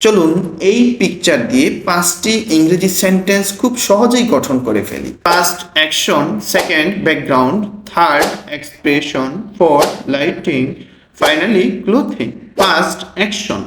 চলুন এই পিকচার দিয়ে 5টি ইংরেজি সেন্টেন্স খুব সহজেই গঠন করে ফেলি। First action, second background, third expression, fourth lighting, finally clothing. First action: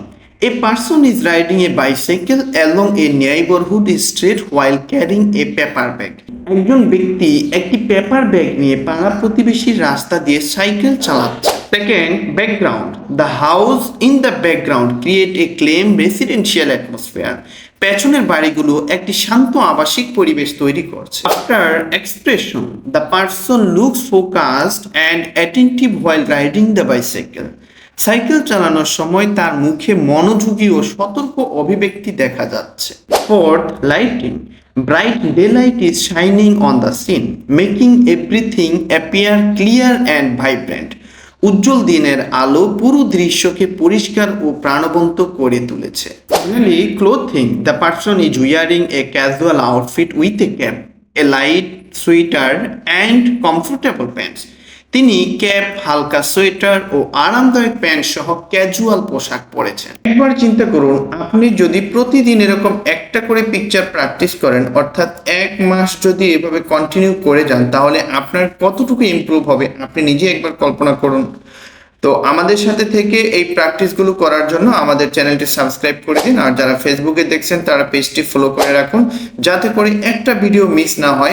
A person is riding a bicycle along a neighborhood street while carrying a paper bag. একজন ব্যক্তি একটি পেপার ব্যাগ নিয়ে পাড়া প্রতিবেশীর রাস্তা দিয়ে সাইকেল চালাচ্ছে। Second background: The house in the background create a calm residential atmosphere. পেছনের বাড়িগুলো একটি শান্ত আবাসিক পরিবেশ তৈরি করছে। After expression: The person looks focused and attentive while riding the bicycle. Cycle চালানোর সময় তার মুখে মনোযোগী ও সতর্ক অভিব্যক্তি দেখা যাচ্ছে। Fourth lighting: bright daylight is shining on the scene, making everything appear clear and vibrant. উজ্জ্বল দিনের আলো পুরো দৃশ্যকে পরিষ্কার ও প্রাণবন্ত করে তুলেছে। Finally clothing: the person is wearing a casual outfit with a cap, a light sweater and comfortable pants. তিনি ক্যাপ, হালকা সোয়েটার ও আরামদায়ক প্যান্ট সহ ক্যাজুয়াল পোশাক পরেছেন। একবার চিন্তা করুন, আপনি যদি প্রতিদিন এরকম একটা করে পিকচার প্র্যাকটিস করেন, অর্থাৎ 1 মাস যদি এভাবে কন্টিনিউ করে যান, তাহলে আপনার কতটুকু ইমপ্রুভ হবে আপনি নিজে একবার কল্পনা করুন। তো আমাদের সাথে থেকে এই প্র্যাকটিসগুলো করার জন্য আমাদের চ্যানেলটি সাবস্ক্রাইব করে দিন, আর যারা ফেসবুকে দেখছেন তারা পেজটি ফলো করে রাখুন, যাতে করে একটা ভিডিও মিস না হয়।